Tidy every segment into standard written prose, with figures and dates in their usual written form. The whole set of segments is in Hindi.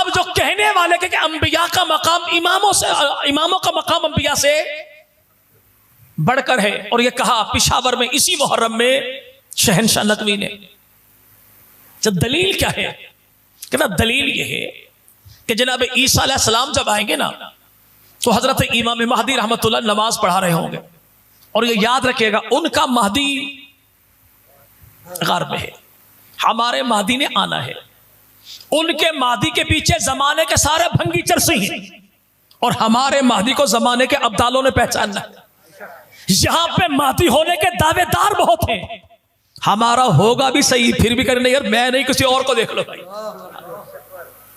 अब जो कहने वाले कि अंबिया का मकाम इमामों का मकाम अंबिया से बढ़कर है, और ये कहा पिशावर में इसी मुहर्रम में शहनशाह नकवी ने। जब दलील क्या है? कहना दलील ये है कि जनाब ईसा अलैहिस्सलाम जब आएंगे ना तो हजरत इमाम महदी रहमतुल्लाह नमाज पढ़ा रहे होंगे, और ये याद रखिएगा उनका महदी गार में है, हमारे महदी ने आना है। उनके महदी के पीछे जमाने के सारे भंगी चरसी हैं, और हमारे महदी को जमाने के अब्दालों ने पहचानना है। यहां पे महदी होने के दावेदार बहुत हैं, हमारा होगा भी सही फिर भी करने यार मैं नहीं किसी और को देख लो भाई।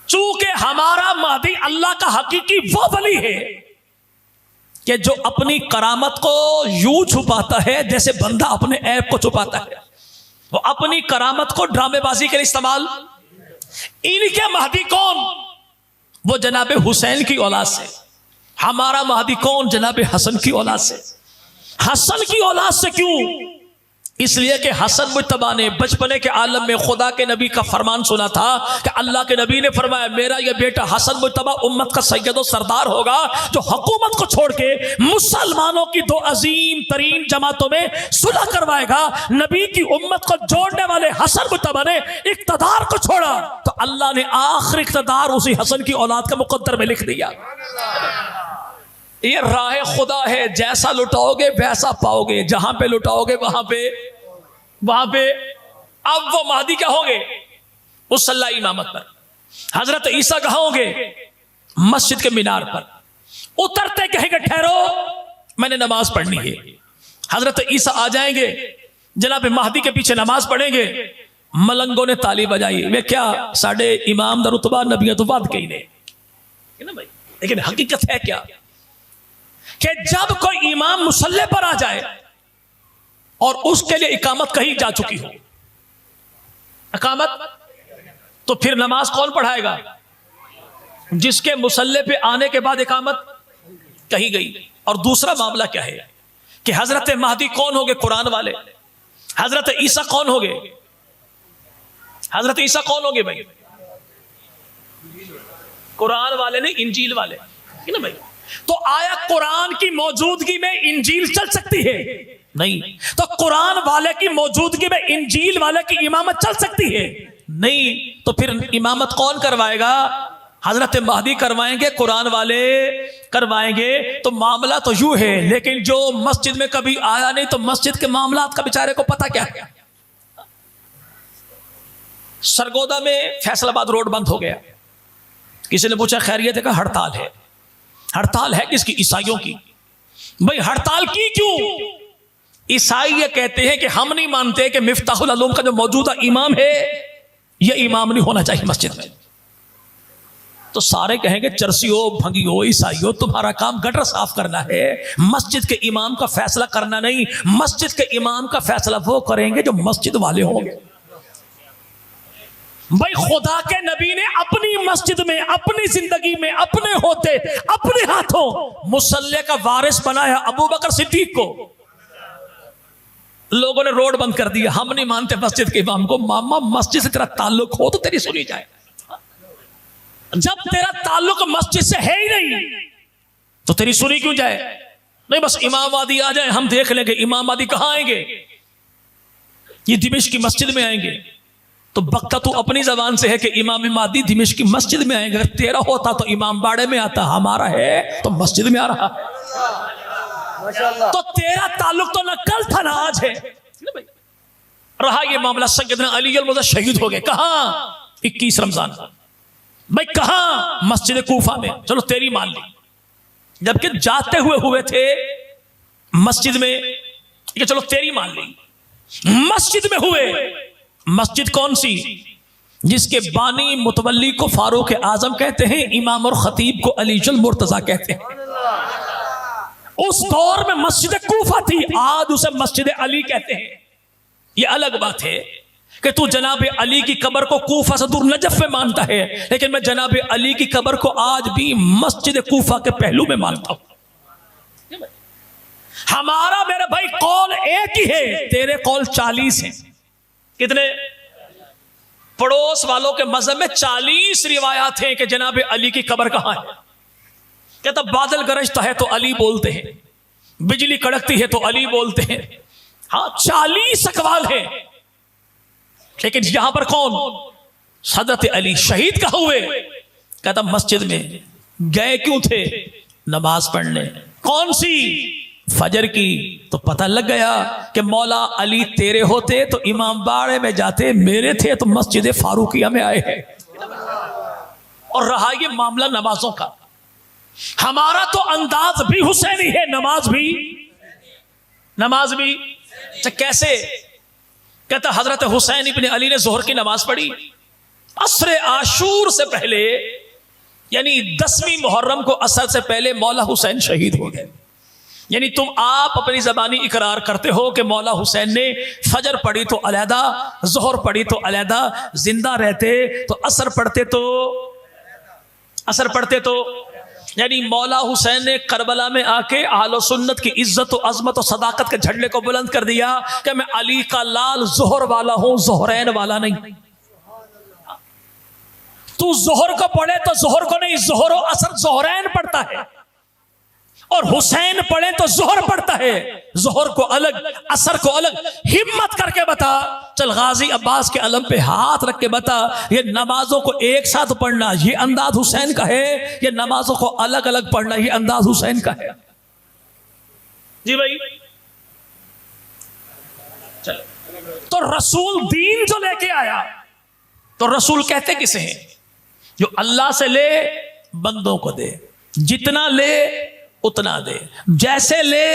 चूंकि हमारा महदी अल्लाह का हकीकी वो वली है कि जो अपनी करामत को यूं छुपाता है जैसे बंदा अपने ऐब को छुपाता है। वो अपनी करामत को ड्रामेबाजी के लिए इस्तेमाल। इनके महदी कौन? वो जनाब हुसैन की औलाद से। हमारा महदी कौन? जनाब हसन की औलाद से। हसन की औलाद से क्यों? इसलिए कि हसन मुज्तबा ने बचपने के आलम में खुदा के नबी का फरमान सुना था कि अल्लाह के नबी ने फरमाया मेरा यह बेटा हसन मुज्तबा उम्मत का सैयद और सरदार होगा जो हुकूमत को छोड़ के मुसलमानों की दो अजीम तरीन जमातों में सुलह करवाएगा। नबी की उम्मत को जोड़ने वाले हसन मुज्तबा ने इक़्तिदार को छोड़ा तो अल्लाह ने आखिरी इक़्तिदार उसी हसन की औलाद के मुक़द्दर में लिख दिया। ये राह खुदा है, जैसा लुटाओगे वैसा पाओगे, जहां पे लुटाओगे वहां पे। अब वो महदी क्या होंगे? मुसल्ला इमामत पर। हजरत ईसा कहां होंगे? मस्जिद के मीनार पर। उतरते कहेंगे ठहरो मैंने नमाज पढ़नी है। हजरत ईसा आ जाएंगे, जनाब महदी के पीछे नमाज पढ़ेंगे। मलंगों ने ताली बजाई, वे क्या साढ़े इमाम दा रुतबा नबियत तो बाद कही ने ना भाई। लेकिन हकीकत है क्या कि जब कोई इमाम मुसल्ले पर आ जाए और उसके लिए इकामत कहीं जा चुकी हो, इकामत, तो फिर नमाज कौन पढ़ाएगा? जिसके मुसल्ले पे आने के बाद इकामत कही गई। और दूसरा मामला क्या है कि हजरत महदी कौन होंगे? कुरान वाले। हजरत ईसा कौन होंगे? हजरत ईसा कौन होंगे भाई? कुरान वाले नहीं, इंजील वाले ना भाई। तो आया कुरान की मौजूदगी में इंजील चल सकती है? नहीं। तो कुरान वाले की मौजूदगी में इंजील वाले की इमामत चल सकती है? नहीं। तो फिर इमामत कौन करवाएगा? हजरत महदी करवाएंगे, कुरान वाले करवाएंगे। तो मामला तो यूं है, लेकिन जो मस्जिद में कभी आया नहीं तो मस्जिद के मामलात का बेचारे को पता क्या है। सरगोदा में फैसलाबाद रोड बंद हो गया। किसी ने पूछा खैरियत है? हड़ताल है। हड़ताल है किसकी? ईसाइयों की। भाई हड़ताल की क्यों? ईसाई ये कहते हैं कि हम नहीं मानते कि मिफ्ताहुल उलूम का जो मौजूदा इमाम है ये इमाम नहीं होना चाहिए मस्जिद में। तो सारे कहेंगे चरसियो, भंगियो, ईसाइयो, तुम्हारा काम गटर साफ करना है, मस्जिद के इमाम का फैसला करना नहीं। मस्जिद के इमाम का फैसला वो करेंगे जो मस्जिद वाले होंगे। भाई खुदा के नबी ने अपनी मस्जिद में, अपनी जिंदगी में, अपने होते, अपने हाथों मुसल्ले का वारिस बनाया अबू बकर सिद्दीक को। लोगों ने रोड बंद कर दिया, हम नहीं मानते मस्जिद के इमाम को। मामा मस्जिद से तेरा ताल्लुक हो तो तेरी सुनी जाए। जब तेरा ताल्लुक मस्जिद से है ही नहीं तो तेरी सुनी क्यों जाए? नहीं बस इमामवादी आ जाए हम देख लेंगे। इमामवादी कहां आएंगे? ये दिमिश्क की मस्जिद में आएंगे। तो बक्का तू अपनी जबान से है कि इमाम महदी दिमिश्क की मस्जिद में आएंगे। अगर तेरा होता तो इमाम बाड़े में आता, हमारा है तो मस्जिद में आ रहा। तो तेरा ताल्लुक तो न कल था ना आज है। रहा ये मामला सैयदना अली अल-मुज़ा शहीद हो गए। कहां? 21 रमजान। भाई कहां? मस्जिद कूफा में। चलो तेरी मान ली, जबकि जाते हुए थे मस्जिद में। चलो तेरी मान ली, मस्जिद में हुए। मस्जिद कौन सी? जिसके बानी मुतवल्ली को फारूक आजम कहते हैं, इमाम और खतीब को अलीजुल मुर्तजा कहते हैं। उस दौर में मस्जिद कूफा थी, आज उसे मस्जिद अली कहते हैं। यह अलग बात है कि तू जनाब अली की कब्र को कूफा से दूर नजफ में मानता है, लेकिन मैं जनाब अली की कब्र को आज भी मस्जिद कूफा के पहलू में मानता हूं। हमारा मेरे भाई कौल एक ही है, तेरे कौल 40 हैं। कितने? पड़ोस वालों के मजहब में 40 रिवायात हैं कि जनाब अली की कब्र कहां है। कहता बादल गरजता है तो अली बोलते हैं, बिजली कड़कती है तो अली बोलते हैं। हाँ 40 अकवाल है, लेकिन यहां पर कौन? हजरत अली शहीद कहाँ हुए? कहता मस्जिद में। गए क्यों थे? नमाज पढ़ने। कौन सी? फजर की। तो पता लग गया कि मौला अली तेरे होते तो इमाम बाड़े में जाते, मेरे थे तो मस्जिद फारूकिया में आए हैं। और रहा ये मामला नमाजों का, हमारा तो अंदाज भी हुसैनी है, नमाज भी। तो कैसे? कहता हजरत हुसैन इब्ने अली ने जोहर की नमाज पढ़ी, असर आशूर से पहले, यानी 10वीं मुहर्रम को असर से पहले मौला हुसैन शहीद हो गए। यानी आप अपनी जबानी इकरार करते हो कि मौला हुसैन ने फजर पढ़ी तो अलहदा, जोहर पढ़ी तो अलहदा, जिंदा रहते तो असर पढ़ते तो यानी मौला हुसैन ने करबला में आके अहले सुन्नत की इज्जत और अजमत और सदाकत के झंडे को बुलंद कर दिया कि मैं अली का लाल जोहर वाला हूं, जोहरैन वाला नहीं। तू जोहर को पढ़े तो जोहर को नहीं, जोहर और असर जोहरैन पढ़ता है, और हुसैन पढ़े तो जोहर पढ़ता है। जोहर को अलग, असर को अलग। हिम्मत करके बता, चल गाजी अब्बास के अलम पे हाथ रख के बता, ये नमाजों को एक साथ पढ़ना ये अंदाज हुसैन का है, ये नमाजों को अलग अलग पढ़ना ये अंदाज हुसैन का है? जी भाई। चल, तो रसूल दीन जो लेके आया, तो रसूल कहते किसे हैं? जो अल्लाह से ले बंदों को दे, जितना ले उतना दे, जैसे ले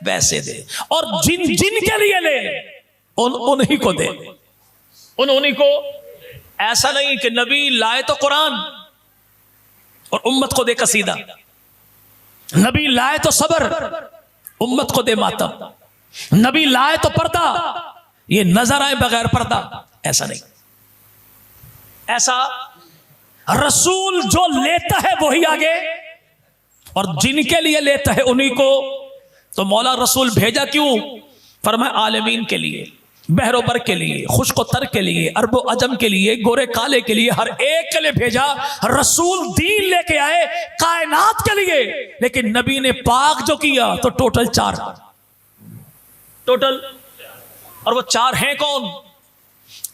वैसे दे, और जिन के लिए ले उन्हीं को दे, उन्हीं को। ऐसा नहीं कि नबी लाए तो कुरान और उम्मत को दे कसीदा, नबी लाए तो सबर, उम्मत को दे मातम, नबी लाए तो पर्दा, ये नजर आए बगैर पर्दा। ऐसा नहीं, ऐसा रसूल जो लेता है वही आगे, और जिनके लिए लेता है उन्हीं को। तो मौला रसूल भेजा क्यों? फरमाया आलमीन के लिए, बहरोबर के लिए, खुश्क तर के लिए, अरबो अजम के लिए, गोरे काले के लिए, हर एक के लिए भेजा। रसूल दीन लेके आए कायनात के लिए, लेकिन नबी ने पाक जो किया तो टोटल 4, और वो 4 हैं कौन?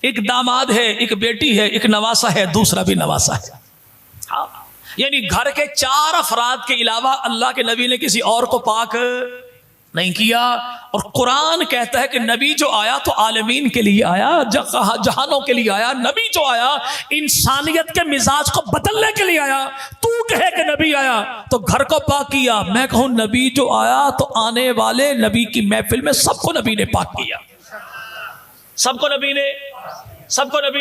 एक दामाद है, एक बेटी है, एक नवासा है, दूसरा भी नवासा है। हाँ, यानी घर के 4 अफराद के अलावा अल्लाह के नबी ने किसी और को पाक नहीं किया। और कुरान कहता है कि नबी जो आया तो आलमीन के लिए आया, जहानों के लिए आया। नबी जो आया इंसानियत के मिजाज को बदलने के लिए आया। तू कहे कि नबी आया तो घर को पाक किया, मैं कहूं नबी जो आया तो आने वाले नबी की महफिल में सबको नबी ने पाक किया, सबको नबी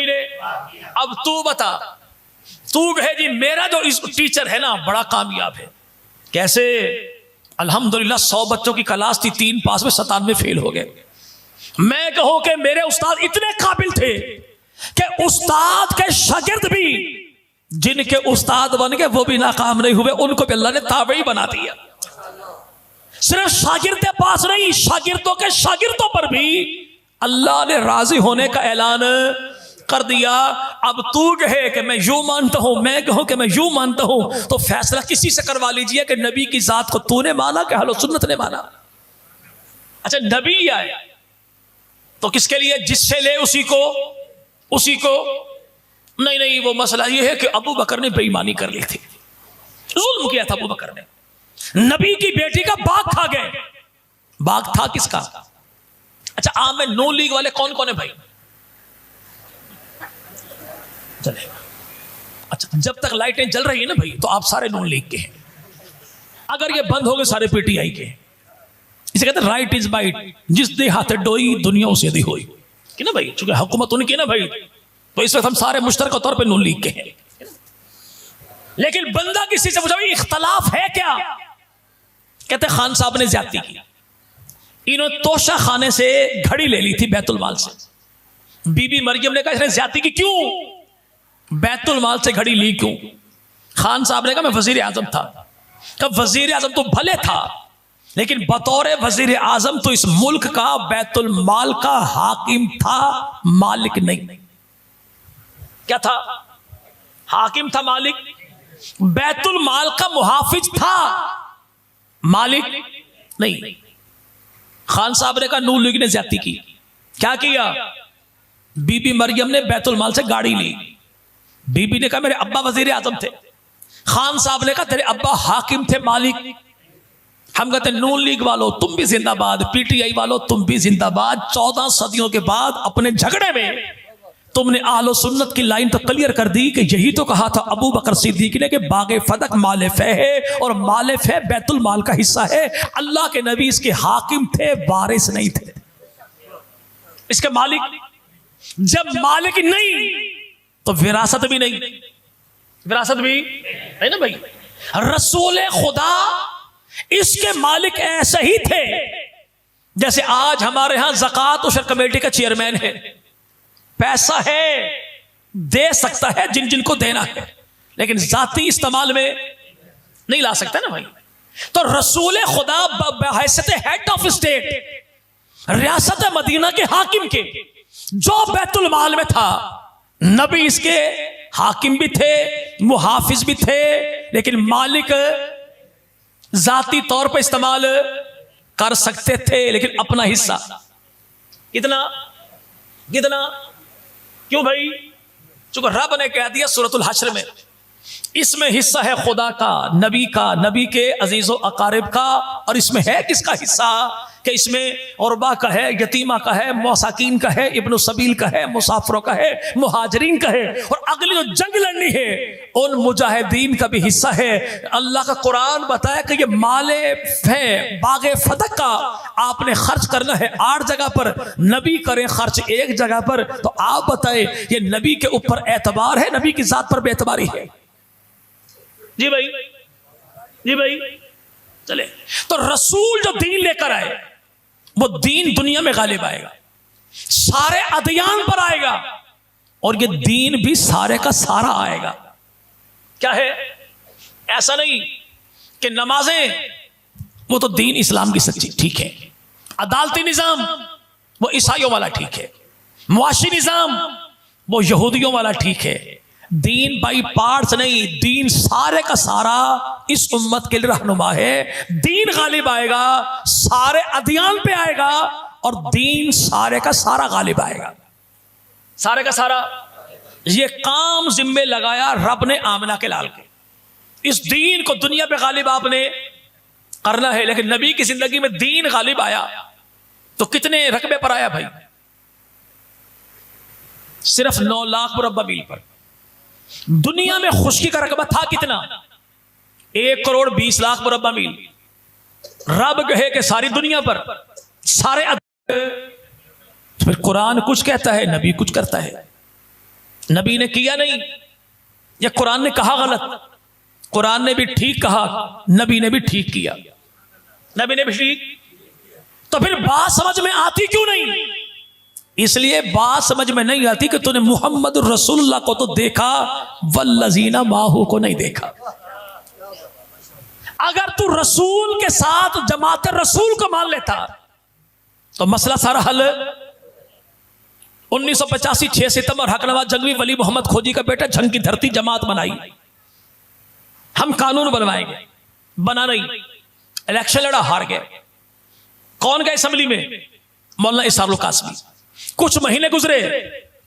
ने। अब तू बता, तू कहे जी मेरा जो इस टीचर है ना बड़ा कामयाब है। कैसे? अल्हम्दुलिल्लाह 100 बच्चों की क्लास थी, 3 पास में 97 फेल हो गए। मैं कहूं कि मेरे उस्ताद इतने काबिल थे कि उस्ताद के शागिर्द भी, जिनके उस्ताद बन गए वो भी नाकाम नहीं हुए, उनको भी अल्लाह ने ताबई बना दिया। सिर्फ शागिर्द के पास नहीं, शागिर्दों के शागिर्दों पर भी अल्लाह ने राजी होने का ऐलान कर दिया। अब तू कहे कि मैं यूं मानता हूं, मैं कहूं कि मैं यूं मानता हूं, तो फैसला किसी से करवा लीजिए कि नबी की जात को तूने माना कि अहले सुन्नत ने माना। अच्छा, नबी आए तो किसके लिए? जिससे ले उसी को नहीं, वो मसला ये है कि अबू बकर ने बेईमानी कर ली थी, जुल्म किया था अबू बकर ने, नबी की बेटी का बाग खा गए। बाग था किसका? अच्छा, आम में नून लीग वाले कौन कौन है भाई? चले, अच्छा जब तक लाइटें जल रही है ना भाई, तो आप सारे नून लीग के हैं। अगर ये बंद हो गए सारे पीटीआई के। इसे कहते हैं राइट इज बाइट, जिस दे हाथ डोई दुनिया उसे दी होई कि ना भाई, चूंकि हुकूमत उनकी ना भाई, तो इस वक्त हम सारे मुश्तरका तौर पे नून लीग के हैं। लेकिन बंदा किसी से पूछा भाई इख्तलाफ है क्या? कहते खान साहब ने ज्यादती की, इन्होंने तोशा खाने से घड़ी ले ली थी बैतुल माल से। बीबी मरियम ने कहा इसने ज्यादती की क्यों? बैतुल माल से घड़ी ली क्यों? खान साहब ने कहा मैं वजीर आजम था। कब वजीर आजम तो भले था, लेकिन बतौर वजीर आजम तो इस मुल्क का बैतुल माल का हाकिम था, मालिक नहीं। क्या था? हाकिम था, मालिक। बैतुल माल का मुहाफिज था, मालिक नहीं। खान साहब ने कहा नून लीग ने ज्यादती की। क्या किया? बीबी मरियम ने बैतुल माल से गाड़ी ली। बीबी ने कहा मेरे अब्बा वजीर आजम थे। खान साहब ने कहा तेरे अब्बा हाकिम थे, मालिक। हम कहते नून लीग वालों तुम भी जिंदाबाद, पीटीआई वालों तुम भी जिंदाबाद। 14 सदियों के बाद अपने झगड़े में तुमने आलो सुन्नत की लाइन तो क्लियर कर दी कि यही तो कहा था अबू बकर सिद्दीक ने कि बागे फदक माले फे है और माले फे बैतुल माल का हिस्सा है। अल्लाह के नबी इसके हाकिम थे, वारिस नहीं थे, इसके मालिक। जब मालिक नहीं तो विरासत भी नहीं, विरासत भी नहीं ना भाई। रसूल खुदा इसके मालिक ऐसे ही थे जैसे आज हमारे यहां ज़कात उशर कमेटी का चेयरमैन है। पैसा है, दे सकता है जिन जिनको देना है, लेकिन जाती इस्तेमाल में नहीं ला सकता ना भाई। तो रसूल खुदा बहैसियत हेड ऑफ स्टेट रियासत मदीना के हाकिम के, जो बैतुल माल में था, नबी इसके हाकिम भी थे, मुहाफिज भी थे, लेकिन मालिक जाती तौर पर इस्तेमाल कर सकते थे, लेकिन अपना हिस्सा कितना कितना? क्यों भाई? चूंकि रब ने कह दिया सूरतुल हश्र में इसमें हिस्सा है खुदा का, नबी का, नबी के अजीजो अकारिब का। और इसमें है किसका हिस्सा? कि इसमें औरबा का है, यतीमा का है, मौसाकीन का है, इब्न सबील का है, मुसाफिरों का है, मुहाजिरीन का है, और अगली जो जंग लड़नी है उन मुजाहिदीन का भी हिस्सा है। अल्लाह का कुरान बताया कि ये माले है बागे फतक का आपने खर्च करना है 8 जगह पर, नबी करें खर्च 1 जगह पर। तो आप बताए ये नबी के ऊपर एतबार है, नबी की जात पर बेएतबारी है? जी भाई, जी भाई। चले तो रसूल जो दीन लेकर आए वो दीन दुनिया में गालिब आएगा, सारे अदयान पर आएगा, और ये दीन भी सारे का सारा आएगा। क्या है? ऐसा नहीं कि नमाजें वो तो दीन इस्लाम की सच्ची ठीक है, अदालती निजाम वो ईसाइयों वाला ठीक है, मुआशी निजाम वो यहूदियों वाला ठीक है। दीन बाई पार्ट्स नहीं, दीन सारे का सारा इस उम्मत के लिए रहनुमा है। दीन गालिब आएगा, सारे अदियान पे आएगा, और दीन सारे का सारा गालिब आएगा, सारे का सारा। ये काम जिम्मे लगाया रब ने आमना के लाल के। इस दीन को दुनिया पे गालिब आपने करना है, लेकिन नबी की जिंदगी में दीन गालिब आया तो कितने रकबे पर आया भाई? सिर्फ 9 लाख मुरब्बा मील पर। दुनिया में खुशकी का रकबा था कितना? 1 करोड़ 20 लाख मुरब्बा मील। रब कहे कि सारी दुनिया पर सारे फिर कुरान कुछ कहता है, नबी कुछ करता है। नबी ने किया नहीं, या कुरान ने कहा गलत? कुरान ने भी ठीक कहा, नबी ने भी ठीक किया, नबी ने भी ठीक। तो फिर बात समझ में आती क्यों नहीं? इसलिए बात समझ में नहीं आती कि तूने मुहम्मद रसूलुल्लाह को तो देखा, वल्लज़ीना माहू को नहीं देखा। अगर तू रसूल के साथ जमात रसूल को मान लेता तो मसला सारा हल। 1985 6 सितंबर हक नवाज जंगवी वली मोहम्मद खोजी का बेटा झंग की धरती जमात बनाई, हम कानून बनवाएंगे, बना नहीं, इलेक्शन लड़ा, हार गए। कौन गए असेंबली में? मौलाना इसारुल कासमी। कुछ महीने गुजरे,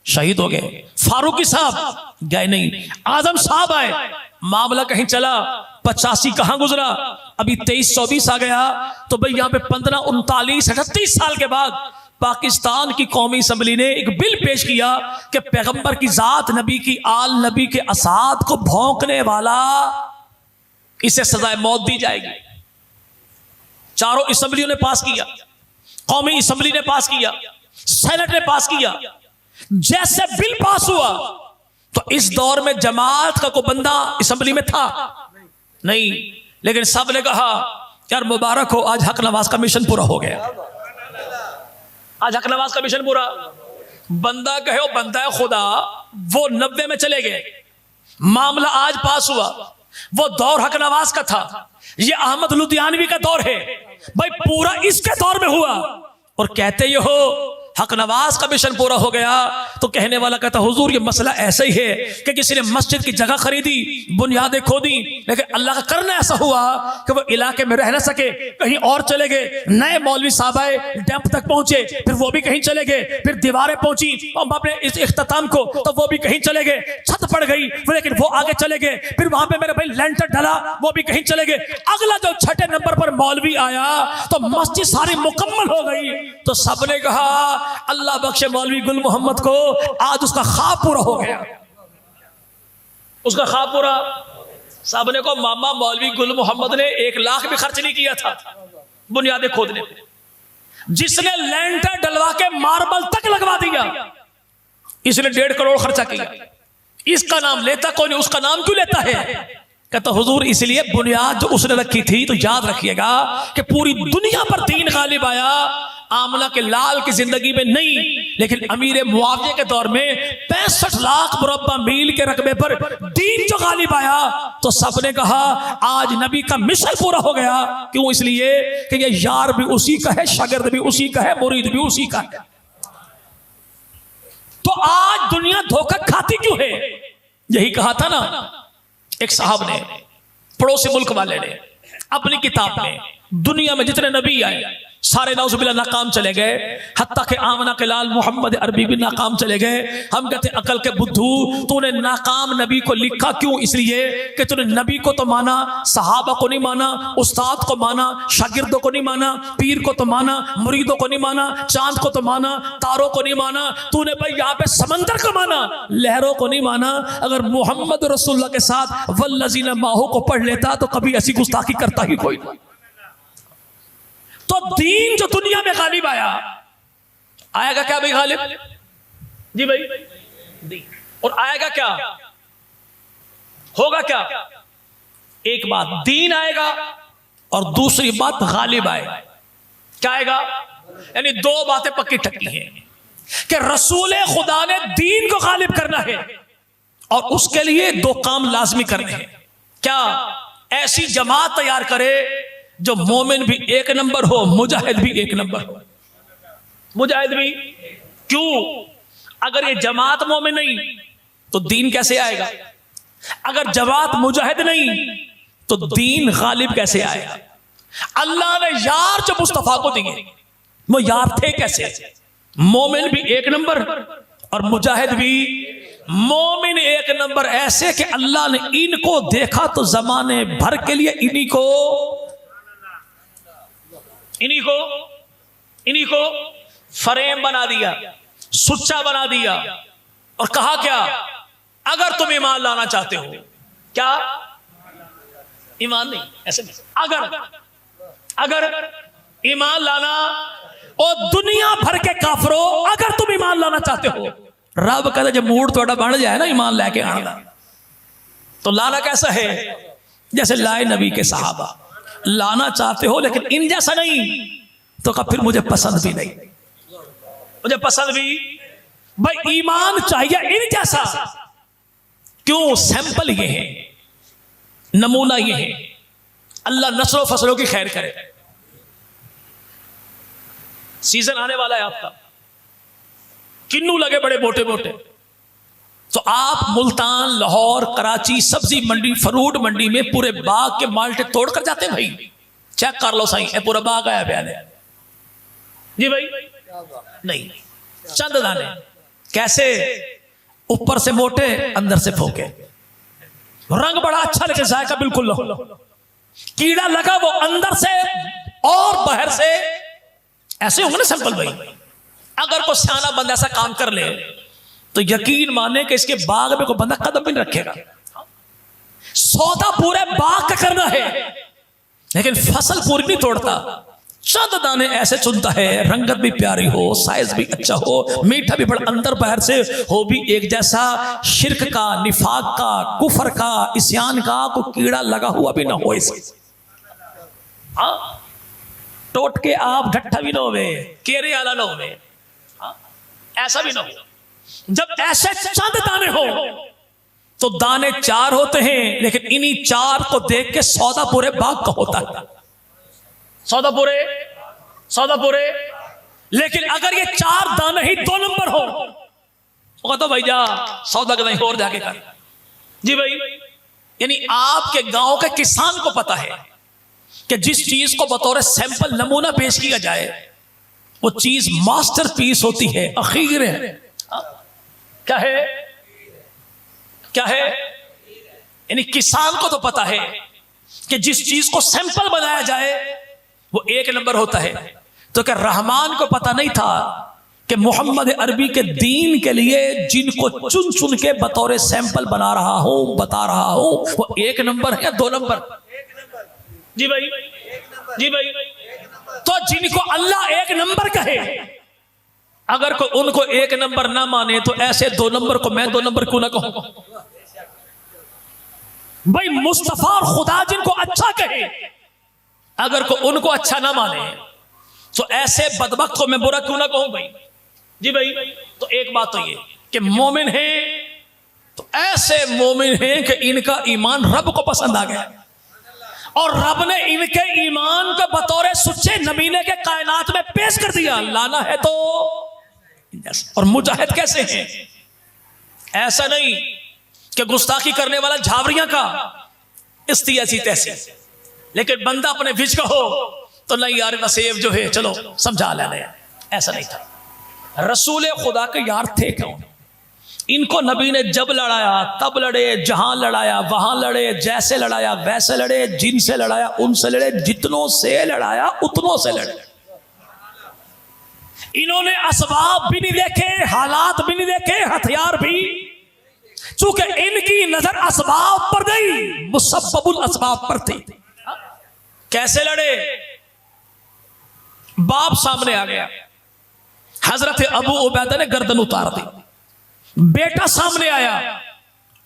शहीद हो गए। फारूकी साहब गए नहीं, आजम साहब आए, मामला कहीं चला। 85 कहां गुजरा? अभी 23-24 आ गया। तो भाई यहां पे 15, 39, 38 साल के बाद पाकिस्तान की कौमी असेंबली ने एक बिल पेश किया कि पैगंबर की जात, नबी की आल, नबी के असाद को भौंकने वाला, इसे सजाए मौत दी जाएगी। चारों असेंबलियों ने पास किया, कौमी असेंबली ने पास किया, सेनेट ने पास किया। जैसे बिल पास हुआ तो इस दौर में जमात का कोई बंदा असेंबली में था नहीं, लेकिन सब ने कहा यार मुबारक हो, आज हक नवाज का मिशन पूरा हो गया, आज हक नवाज का मिशन पूरा। बंदा कहे बंदा है खुदा, वो 90 में चले गए, मामला आज पास हुआ। वो दौर हक नवाज का था, ये अहमद लुधियानवी का दौर है। भाई पूरा इसके दौर में हुआ, और कहते ये हो हक नवाज का मिशन पूरा हो गया तो कहने वाला कहता हुजूर ये मसला ऐसा ही है कि किसी ने मस्जिद की जगह खरीदी, बुनियादें खोदी, लेकिन अल्लाह का करना ऐसा हुआ कि वो इलाके में रह न सके, कहीं और चले गए। नए मौलवी साहब आए, डैम्प तक पहुंचे, फिर वो भी कहीं चले गए, फिर दीवारें पहुंची अपने इस इख्तिताम को तो वो भी कहीं चले गए, छत पड़ गई लेकिन वो आगे चले गए, फिर वहां पे मेरे भाई लेंटर डला, वो भी कहीं चले गए। अगला जो छठे नंबर पर मौलवी आया तो मस्जिद सारी मुकम्मल हो गई। तो सबने कहा अल्लाह बख्शे मौलवी गुल मोहम्मद को, आज उसका ख्वाब पूरा हो गया, उसका ख्वाब पूरा। सबने को मामा मौलवी गुल मोहम्मद ने 1 लाख भी खर्च नहीं किया था बुनियादें खोदने पे, जिसने लेंटर डलवा के मार्बल तक लगवा दिया इसने 1.5 करोड़ खर्चा किया। इसका नाम लेता कौन है, उसका नाम क्यों लेता है? कहता हुजूर इसलिए बुनियाद जो उसने रखी थी। तो याद रखिएगा कि पूरी दुनिया पर दीन गालिब आया, आमना के लाल की जिंदगी में नहीं, लेकिन अमीर मुआविया के दौर में 65 लाख मुरब्बा मील के रकबे पर दीन जो गालिब आया तो सबने कहा आज नबी का मिशन पूरा हो गया। क्यों? इसलिए कि ये यार भी उसी का है, शागिर्द भी उसी का है, मुरीद भी उसी का है। तो आज दुनिया धोखा खाती क्यों है? यही कहा था ना एक साहब ने, पड़ोसी मुल्क वाले ने, अपनी किताब में दुनिया में जितने नबी आए सारे नाउजुबिल्लाह नाकाम चले गए, हत्ता के आमना के लाल मोहम्मद अरबी भी नाकाम चले गए। हम कहते अकल के बुद्धू, तूने नाकाम नबी को लिखा क्यों? इसलिए कि तूने नबी को तो माना, सहाबा को नहीं माना, उस्ताद को माना, शागिर्दों को नहीं माना, पीर को तो माना, मुरीदों को नहीं माना, चांद को तो माना, तारों को नहीं माना, तूने भाई यहाँ पे समंदर को माना, लहरों को नहीं माना। अगर मोहम्मद रसूलुल्लाह के साथ वल्लज़ीना माहू को पढ़ लेता तो कभी ऐसी गुस्ताखी करता ही कोई नहीं। तो दीन जो दुनिया में गालिब आया, आएगा क्या भाई गालिब? जी भाई दीन। और आएगा क्या, होगा क्या? एक बात दीन आएगा और दूसरी बात गालिब आएगा। क्या आएगा? यानी 2 बातें पक्की टक्की हैं कि रसूल खुदा ने दीन को गालिब करना है और उसके लिए 2 काम लाजमी करने हैं। क्या? ऐसी जमात तैयार करे जो मोमिन भी 1 नंबर हो, मुजाहिद भी 1 नंबर हो। मुजाहिद भी क्यों? अगर ये जमात मोमिन नहीं तो दीन कैसे आएगा? अगर जमात मुजाहिद नहीं तो दीन गालिब कैसे आएगा? अल्लाह ने यार जो मुस्तफा को दिए वो यार थे कैसे? मोमिन भी 1 नंबर और मुजाहिद भी। मोमिन 1 नंबर ऐसे कि अल्लाह ने इनको देखा तो जमाने भर के लिए इन्हीं को फ्रेम बना दिया, सुच्चा बना दिया और कहा क्या? अगर तुम ईमान लाना चाहते हो, क्या ईमान नहीं, ऐसे नहीं, अगर ईमान लाना, और दुनिया भर के काफरों अगर तुम ईमान लाना चाहते हो, रब कहता जब मूड थोड़ा बढ़ जाए ना ईमान लेके आना, तो लाना कैसा है? जैसे लाए नबी के सहाबा। लाना चाहते हो लेकिन इन जैसा नहीं, तो कहा फिर मुझे पसंद भी नहीं, मुझे पसंद भी भाई ईमान चाहिए इन जैसा। क्यों? सैंपल ये है, नमूना ये है। अल्लाह नस्लों फसलों की खैर करे। सीजन आने वाला है आपका, किन्नू लगे बड़े मोटे मोटे, तो आप मुल्तान, लाहौर, कराची सब्जी मंडी, फ्रूट मंडी में पूरे बाग के माल्टे तोड़ कर जाते हैं भाई। चेक कर लो सही है, पूरा बाग आया बयान है जी भाई। नहीं, चंद दाने कैसे? ऊपर से मोटे, अंदर से फोके, रंग बड़ा अच्छा लेकिन जायका बिल्कुल लो। कीड़ा लगा वो अंदर से और बाहर से, ऐसे होंगे ना सैंपल भाई। अगर कोई सियाना बंदा ऐसा काम कर ले तो यकीन माने कि इसके बाग में कोई बंदा कदम भी नहीं रखेगा। सौदा पूरे बाग का करना है लेकिन फसल पूरी नहीं तोड़ता। चंद दाने ऐसे चुनता है, रंगत भी प्यारी हो, साइज भी अच्छा हो, मीठा भी बड़ा, अंदर बाहर से हो भी एक जैसा। शिर्क का, निफाक का, कुफर का, इस्यान का कोई कीड़ा लगा हुआ भी ना हो इसे। टोट के आप ढट्ठा भी ना होवे, केरे आला ना होवे, ऐसा भी ना हो। जब ऐसे चंद दाने हो तो दाने 4 होते हैं, लेकिन इन्हीं 4 को देख के सौदा पूरे बाग का होता है। सौदा पूरे लेकिन अगर ये 4 दाने ही 2 नंबर हो तो भैया सौदा कहीं और जाके कर। जी भाई, यानी आपके गांव के किसान को पता है कि जिस चीज को बतौर सैंपल नमूना पेश किया जाए वो चीज मास्टरपीस होती है, अखीर है। क्या है, क्या है? यानी किसान को तो पता है कि जिस चीज को सैंपल बनाया जाए वो 1 नंबर होता है। तो क्या रहमान को पता नहीं था कि मोहम्मद अरबी के दीन के लिए जिनको चुन चुन के बतौर सैंपल बना रहा हो, बता रहा हो, वो 1 नंबर है या 2 नंबर? जी भाई, जी भाई। तो जिनको अल्लाह 1 नंबर कहे, अगर कोई उनको 1 नंबर ना माने तो ऐसे 2 नंबर को मैं 2 नंबर क्यों ना कहूं? भाई मुस्तफा और खुदा जिनको अच्छा कहे, अगर को उनको अच्छा ना माने तो ऐसे बदबख्त को मैं बुरा क्यों ना कहूं भाई? जी भाई। तो एक बात तो ये कि मोमिन है तो ऐसे मोमिन हैं कि इनका ईमान रब को पसंद आ गया और रब ने इनके ईमान को बतौर सच्चे नबीने के कायनात में पेश कर दिया। लाना है तो। और मुजाहिद कैसे हैं? ऐसा नहीं कि गुस्ताखी करने वाला झावरियां का इस्ती ऐसी तैसी, लेकिन बंदा अपने विज का हो तो नहीं यार नसेब जो है चलो समझा लेने, ऐसा नहीं था। रसूल खुदा के यार थे कौन? इनको नबी ने जब लड़ाया तब लड़े, जहां लड़ाया वहां लड़े, जैसे लड़ाया वैसे लड़े, जिनसे लड़ाया उनसे लड़े, जितनों से लड़ाया उतनों से लड़े। इन्होंने असबाब भी नहीं देखे, हालात भी नहीं देखे, हथियार भी, चूंकि इनकी नजर असबाब पर गई, मुसब्बबुल असबाब पर थी। कैसे लड़े? बाप सामने आ गया, हजरत अबू उबैदा ने गर्दन उतार दी। बेटा सामने आया,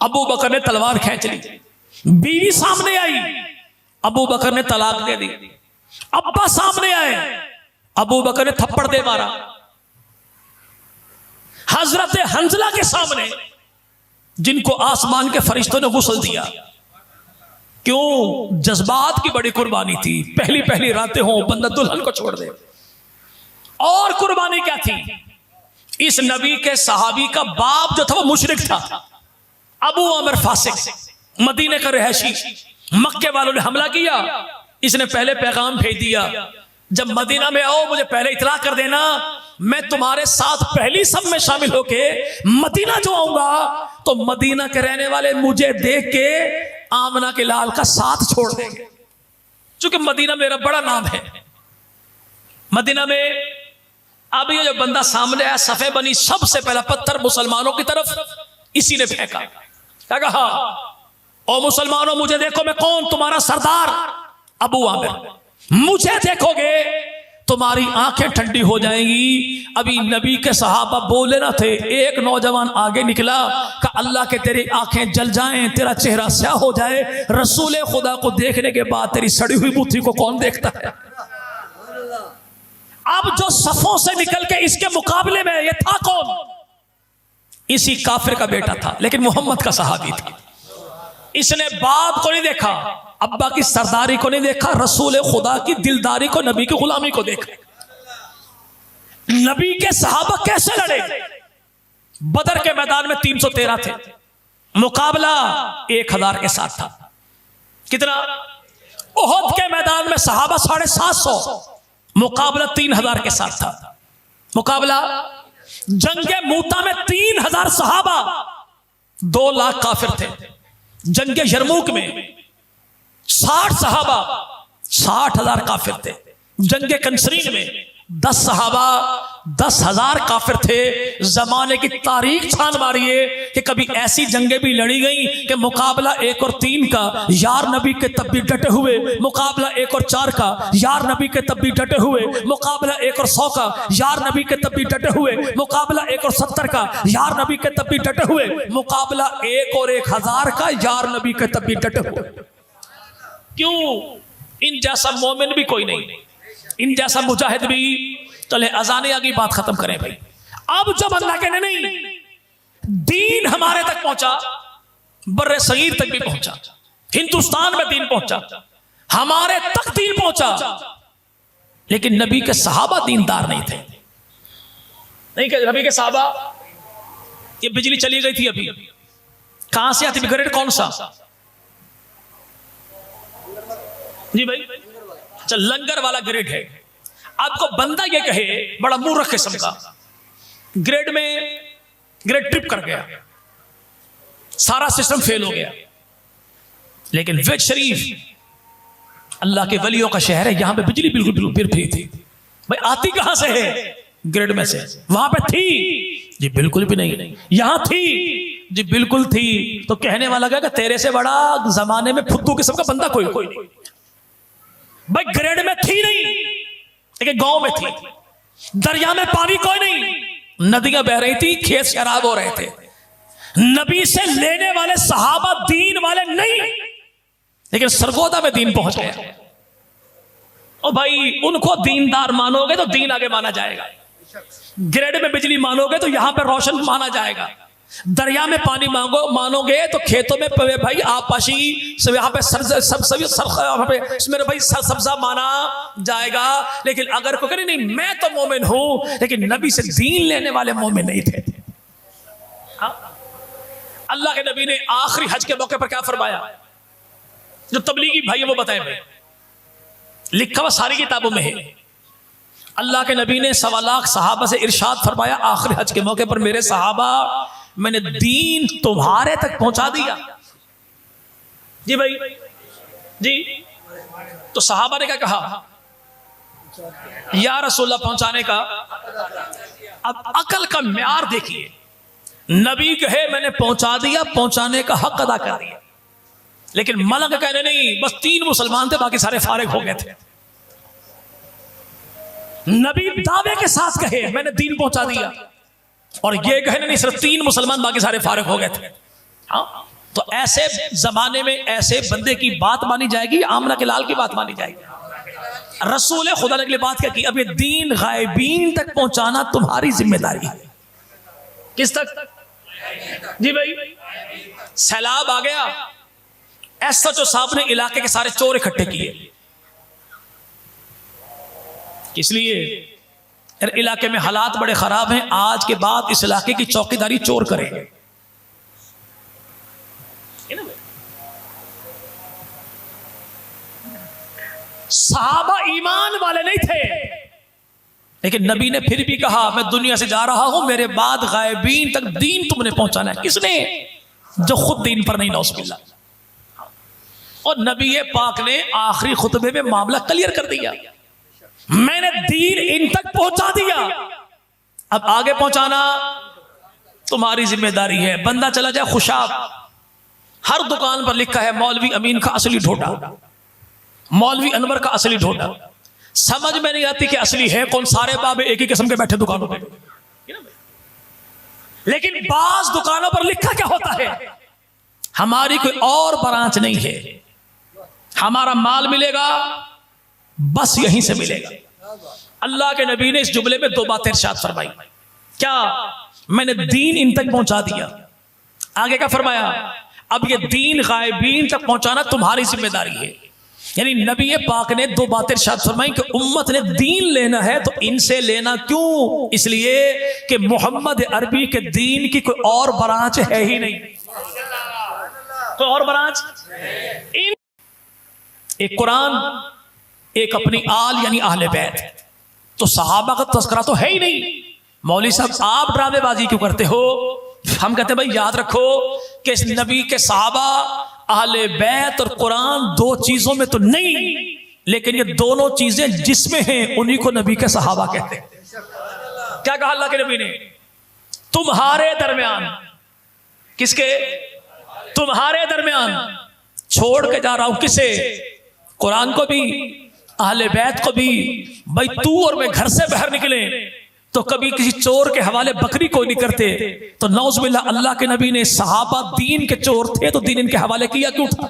अबू बकर ने तलवार खींच ली। बीवी सामने आई, अबू बकर ने तलाक दे दी। अब्बा सामने आए, अबू बकर ने थप्पड़ दे मारा। हजरत हंजला के सामने, जिनको आसमान के फरिश्तों ने गुस्ल दिया। क्यों? जज्बात की बड़ी कुर्बानी थी। पहली पहली रातें हो, बंदा दुल्हन को छोड़ दे। और कुर्बानी क्या थी? इस नबी के सहाबी का बाप जो था वो मुशरिक था, अबू आमिर फासिक, मदीने का रहशी। मक्के वालों ने हमला किया, इसने पहले पैगाम भेज दिया, जब मदीना में आओ मुझे पहले इतला कर देना, मैं तुम्हारे साथ पहली सब में शामिल होके मदीना जो आऊंगा तो मदीना के रहने वाले मुझे देख के आमना के लाल का साथ छोड़ देंगे। क्योंकि मदीना मेरा बड़ा नाम है। मदीना में अब ये जो बंदा सामने आया, सफे बनी, सबसे पहला पत्थर मुसलमानों की तरफ इसी ने फेंका। क्या कहा? ओ मुसलमानों मुझे देखो, मैं कौन? तुम्हारा सरदार अबू आमिर। मुझे देखोगे तुम्हारी आंखें ठंडी हो जाएंगी। अभी नबी के सहाबा बोले ना थे, एक नौजवान आगे निकला कि अल्लाह के तेरी आंखें जल जाएं, तेरा चेहरा स्याह हो जाए। रसूल खुदा को देखने के बाद तेरी सड़ी हुई बुद्धि को कौन देखता है? अब जो सफों से निकल के इसके मुकाबले में ये था कौन? इसी काफिर का बेटा था, लेकिन मोहम्मद का सहाबी था। इसने बाप को नहीं देखा, अब्बा की सरदारी को नहीं देखा, रसूल खुदा की दिलदारी को, नबी की गुलामी को देखा। नबी के सहाबा कैसे लड़े? बदर के मैदान में 313 थे, मुकाबला 1000 के साथ था। कितना? उहद के मैदान में सहाबा 750, मुकाबला 3000 के साथ था। मुकाबला जंगे मूता में 3000 सहाबा, 2 लाख काफिर थे। जंगे यरमूक में 60 सहाबा, 60,000 काफिर थे। जंगे कंसरीन में 10 सहाबा, 10,000 काफिर थे। जमाने की तारीख छान मारिए कि कभी ऐसी जंगें भी लड़ी गई कि मुकाबला 1 और 3 का यार नबी के तब भी डटे हुए, मुकाबला 1 और 4 का यार नबी के तब भी डटे हुए, मुकाबला 1 और 100 का यार नबी के तब भी डटे हुए, मुकाबला 1 और 70 का यार नबी के तब भी डटे हुए, मुकाबला 1 और 1000 का यार नबी के तब भी डटे हुए। क्यों? इन जैसा मोमिन भी कोई नहीं, इन जैसा मुजाहिद भी। चले अजाने आगे बात खत्म करें भाई। अब जब अल्लाह के नहीं दीन हमारे तक पहुंचा, बर्रे सगीर तक भी पहुंचा, हिंदुस्तान में दीन पहुंचा, हमारे तक दीन पहुंचा, लेकिन नबी के सहाबा दीनदार नहीं थे। नहीं कहते नबी के साहबा, ये बिजली चली गई थी अभी, कहां से आती, ग्रेड कौन सा? जी भाई, अच्छा लंगर वाला ग्रेड है। आपको बंदा ये कहे, बड़ा मूर्ख किस्म का, ग्रेड में ग्रेड ट्रिप कर गया, सारा सिस्टम फेल हो गया, लेकिन वेज शरीफ अल्लाह के वलियों का शहर है, यहां पे बिजली बिल्कुल फिर फ्री थी। भाई आती कहां से है? ग्रेड में से। वहां पे थी? जी बिल्कुल भी नहीं। यहां थी? जी बिल्कुल थी। तो कहने वाला क्या, तेरे से बड़ा जमाने में फुद्दू किस्म का बंदा कोई नहीं। भाई ग्रेड में थी नहीं, लेकिन गांव में थी। दरिया में पानी कोई नहीं, नदियां बह रही थी, खेत शराब हो रहे थे। नबी से लेने वाले सहाबा दीन वाले नहीं, लेकिन सरगोदा में दीन पहुंच गया। और भाई उनको दीनदार मानोगे तो दीन आगे माना जाएगा, ग्रेड में बिजली मानोगे तो यहां पर रोशन माना जाएगा, दरिया में पानी मानोगे तो खेतों में भाई आपाशी यहाँ पे सब्जा माना जाएगा। लेकिन अगर कोई करे नहीं मैं तो मोमिन हूं, लेकिन नबी से दीन लेने वाले मोमिन नहीं थे। अल्लाह के नबी ने आखिरी हज के मौके पर क्या फरमाया, जो तबलीगी भाई वो बताए भाई, लिखा हुआ सारी किताबों में है। अल्लाह के नबी ने 1.25 लाख सहाबा से इरशाद फरमाया आखिरी हज के मौके पर, मेरे सहाबा मैंने दीन तुम्हारे तक पहुंचा दिया। जी भाई जी, तो सहाबा ने क्या कहा, या रसूलल्लाह पहुंचाने का। अब अकल का म्यार देखिए, नबी कहे मैंने पहुंचा दिया, पहुंचाने का हक अदा कर दिया, लेकिन मलक कहने नहीं, बस 3 मुसलमान थे, बाकी सारे फारिग हो गए थे। नबी दावे के साथ कहे मैंने दीन पहुंचा दिया, और ये कहे नहीं सिर्फ 3 मुसलमान, बाकी सारे फारिग हो गए थे। हाँ, तो ऐसे जमाने में ऐसे बंदे की बात मानी जाएगी, आमना के लाल की बात मानी जाएगी? रसूल खुदा ने अगली बात क्या की, अब ये दीन गायबीन तक पहुंचाना तुम्हारी जिम्मेदारी है। किस तक? जी भाई, सैलाब आ गया, एसएचओ साहब ने इलाके के सारे चोर इकट्ठे किए, इसलिए इलाके में हालात बड़े खराब हैं, आज के बाद इस इलाके की चौकीदारी चोर करेंगे। सहाबा ईमान वाले नहीं थे, लेकिन नबी ने फिर भी कहा मैं दुनिया से जा रहा हूं, मेरे बाद गायबीन तक दीन तुमने पहुंचाना है। किसने? जो खुद दीन पर नहीं, नौजुबिल्लाह। और नबी पाक ने आखिरी खुतबे में मामला क्लियर कर दिया, मैंने दीन इन तक पहुंचा दिया, अब आगे पहुंचाना तुम्हारी जिम्मेदारी है। बंदा चला जाए खुशाब, हर दुकान पर लिखा है मौलवी अमीन का असली ढोटा, मौलवी अनवर का असली ढोटा। समझ में नहीं आती कि असली है कौन, सारे बाबे एक ही किस्म के बैठे दुकानों पे। लेकिन बाज दुकानों पर लिखा क्या होता है, हमारी कोई और ब्रांच नहीं है, हमारा माल मिलेगा बस यहीं से मिलेगा। अल्लाह के नबी ने इस जुमले में 2 बातें इरशाद फरमाई, क्या? मैंने दीन इन तक पहुंचा दिया, आगे क्या फरमाया, अब ये दीन गायबीन तक पहुंचाना तुम्हारी जिम्मेदारी है। यानी नबी पाक ने 2 बातें इरशाद फरमाई कि उम्मत ने दीन लेना है तो इनसे लेना। क्यों? इसलिए कि मोहम्मद अरबी के दीन की कोई और ब्रांच है ही नहीं, कोई और ब्रांच। एक कुरान, एक अपनी आल यानी अहले बैत, तो सहाबा का तस्करा तो है ही नहीं। मौलवी साहब आप ड्रामेबाजी क्यों करते हो? हम कहते हैं भाई याद रखो कि इस नबी के सहाबा, अहले बैत और कुरान 2 चीजों में तो नहीं, लेकिन ये दोनों चीजें जिसमें हैं उन्हीं को नबी के सहाबा कहते हैं। क्या कहा अल्लाह के नबी ने? तुम्हारे दरमियान, किसके? तुम्हारे दरमियान छोड़ के जा रहा हूं, किसे? कुरान को भी, अहले बैत को भी। भाई तू और मैं घर से बाहर निकले तो कभी किसी चोर के हवाले बकरी कोई नहीं करते, तो नौजुबिल्लाह अल्लाह के नबी ने सहाबा दीन के चोर थे तो दीन इनके हवाले किया क्यों था?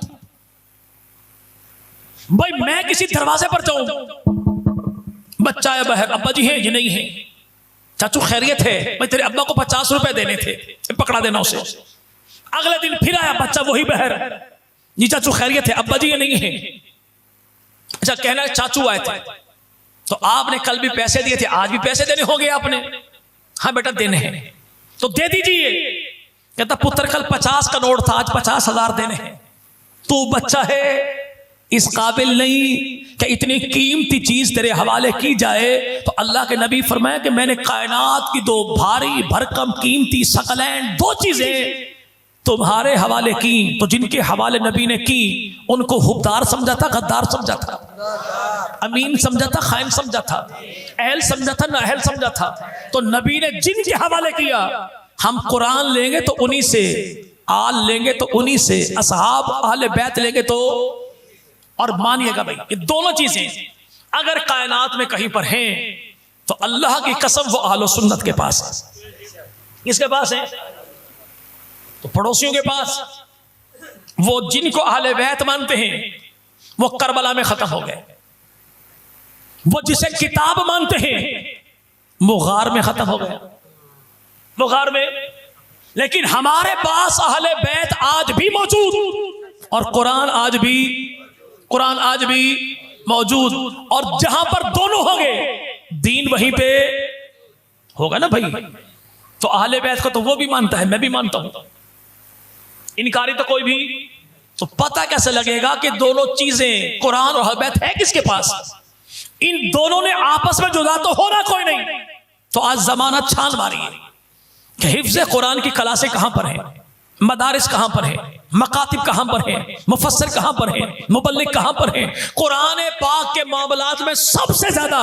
भाई मैं किसी दरवाजे पर जाऊं, बच्चा है बाहर, अब्बा जी हैं ये नहीं है, चाचू खैरियत है, भाई तेरे अब्बा को 50 रुपए देने थे, पकड़ा देना उसे। अगले दिन फिर आया बच्चा वही बाहर, जी चाचू खैरियत है, अब्बा जी ये नहीं है। अच्छा कहना चाचू आए थे तो आपने कल भी पैसे दिए थे, आज भी पैसे देने होंगे आपने, हाँ बेटा देने हैं तो दे दीजिए। कहता पुत्र कल 50 का नोट था, आज 50,000 देने हैं। तू बच्चा है, इस काबिल नहीं कि इतनी कीमती चीज तेरे हवाले की जाए। तो अल्लाह के नबी फरमाया कि मैंने कायनात की दो भारी भरकम कीमती सकलैन दो चीजें तुम्हारे हवाले की। तो जिनके हवाले नबी ने की उनको हुक्मदार समझा था, गद्दार समझा था, अमीन समझा था, खाइन समझा था, अहल समझा था, नाअहल समझा था। तो नबी ने जिनके हवाले किया, हम कुरान लेंगे तो उन्हीं से, आल लेंगे तो उन्हीं से, असहाब अहले बैत लेंगे तो। और मानिएगा भाई ये दोनों चीजें अगर कायनात में कहीं पर हैं तो अल्लाह की कसम वो अहले सुन्नत के पास है। किसके पास है? तो पड़ोसियों के पास। वो जिनको अहले बैत मानते हैं वो करबला में खत्म हो गए, वो जिसे किताब मानते हैं वो गार में खत्म हो गया, वो गार में। लेकिन हमारे पास अहले बैत आज भी मौजूद और कुरान आज भी मौजूद। और जहां पर दोनों होंगे दीन वहीं पे होगा ना भाई। तो अहले बैत को तो वो भी मानता है, मैं भी मानता हूं, इनकारी तो कोई भी। तो पता कैसे लगेगा कि दोनों चीजें कुरान और अहले बैत है किसके पास? इन दोनों ने आपस में जुदा तो होना कोई नहीं। तो आज जमाना छान मारी है कि हिफ्ज़ कुरान की क्लासें कहां पर है, मदारिस कहां पर है, मकातिब कहां पर है, मुफस्सिर कहां पर है, मुबल्लिग कहां पर है। कुरान पाक के मामलात में सबसे ज्यादा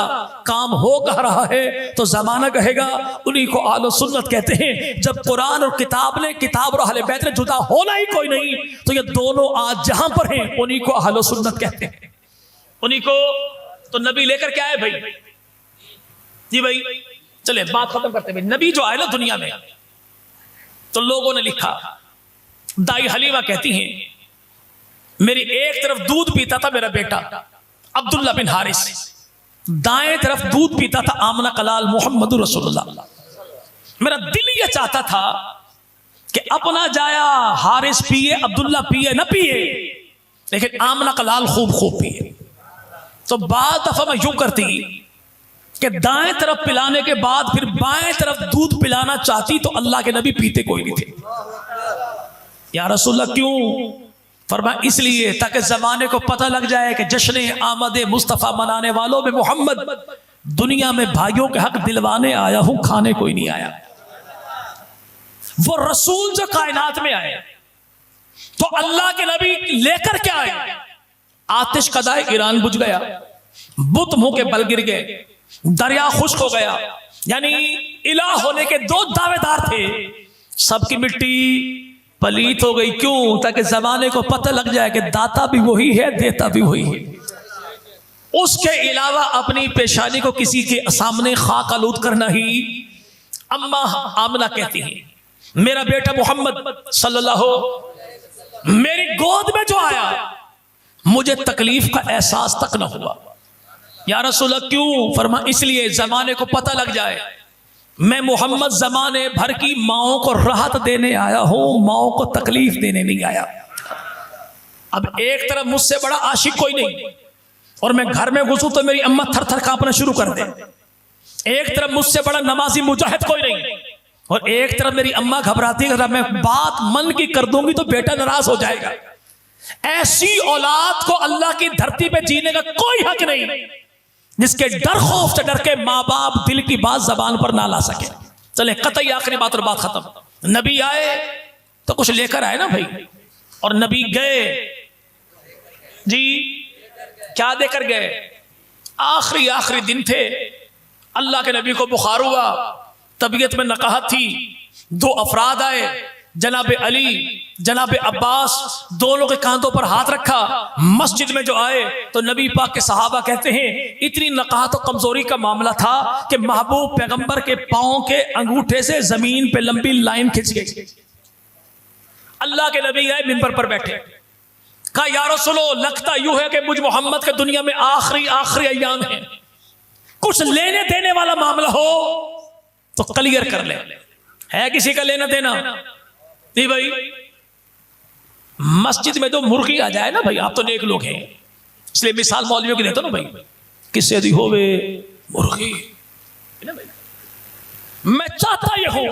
काम हो कह रहा है तो जमाना कहेगा उन्हीं को अहले सुन्नत कहते हैं। जब कुरान और किताब और अहले बैत ने जुदा होना ही कोई नहीं तो ये दोनों आज जहां पर हैं उन्हीं को अहले सुन्नत कहते हैं, उन्हीं को। तो नबी लेकर क्या आए भाई? जी भाई चले बात खत्म करते भाई। नबी जो आए ना दुनिया में तो लोगों ने लिखा, दाई हलीमा कहती हैं मेरी एक तरफ दूध पीता था मेरा बेटा अब्दुल्ला बिन हारिस, दाएं तरफ दूध पीता था आमना कलाल मोहम्मद रसूलुल्लाह। मेरा दिल ये चाहता था कि अपना जाया हारिस पिए, अब्दुल्ला पिए न पिए, लेकिन आमना कलाल खूब पिए। तो बाद दफा मैं यूं करती कि दाएं तरफ पिलाने के बाद फिर बाएं तरफ दूध पिलाना चाहती तो अल्लाह के नबी पीते कोई नहीं थे। या रसूलल्लाह क्यों? फरमाया इसलिए ताकि जमाने को पता लग जाए कि जश्न आमद मुस्तफ़ा मनाने वालों में मोहम्मद दुनिया में भाइयों के हक दिलवाने आया हूं, खाने कोई नहीं आया। वो रसूल जो कायनात में आए तो अल्लाह के नबी लेकर क्या आए? आतिश कदाए ईरान बुझ गया, बुत मुंह के बल गिर गए, दरिया खुश्क हो गया। यानी इलाह होने के दो दावेदार थे, सबकी मिट्टी पलीत हो गई। क्यों? ताकि जमाने को पता लग जाए कि दाता भी वही है, देता भी वही है। उसके अलावा अपनी पेशानी को किसी के सामने खाक आलूद करना ही। अम्मा आमना कहती है मेरा बेटा मोहम्मद सल्लल्लाहु मेरी गोद में जो आया मुझे तकलीफ का एहसास तक न हुआ। या रसूलल्लाह क्यों? फरमा इसलिए जमाने को पता लग जाए मैं मोहम्मद जमाने भर की माओं को राहत देने आया हूं, माओं को तकलीफ देने नहीं आया। अब एक तरफ मुझसे बड़ा आशिक कोई नहीं और मैं घर में घुसूं तो मेरी अम्मा थर थर कांपना शुरू कर दे। एक तरफ मुझसे बड़ा नमाजी मुजाहिद कोई नहीं और एक तरफ मेरी अम्मा घबराती है मैं बात मन की कर दूंगी तो बेटा नाराज हो जाएगा। ऐसी औलाद को अल्लाह की धरती पे जीने का कोई हक नहीं जिसके डर खौफ से डर के माँ बाप दिल की बात जबान पर ना ला सके। चले कतई आखिरी बात और बात खत्म। नबी आए तो कुछ लेकर आए ना भाई, और नबी गए जी क्या देकर गए? आखिरी दिन थे, अल्लाह के नबी को बुखार हुआ, तबीयत में नकाहत थी। दो अफराद आए, जनाबे अली जनाबे अब्बास, दोनों के कांधों पर हाथ रखा। मस्जिद में जो आए तो नबी पाक के सहाबा कहते हैं इतनी नकाहत और कमजोरी का मामला था कि महबूब पैगंबर के पांव के अंगूठे से जमीन पे लंबी लाइन खिंच गई। अल्लाह के नबी आए, मिंबर पर बैठे, कहा या रसूलो लगता यूं है कि मुझ मोहम्मद के दुनिया में आखिरी अय्याम है, कुछ लेने देने वाला मामला हो तो क्लियर कर ले। है किसी का लेना देना? नहीं भाई। मस्जिद में तो मुर्गी आ जाए ना भाई, आप तो नेक लोग हैं इसलिए मिसाल मौलवियों की देता ना भाई, किससे दी होवे मुर्गी ना भाई। मैं चाहता यह हूं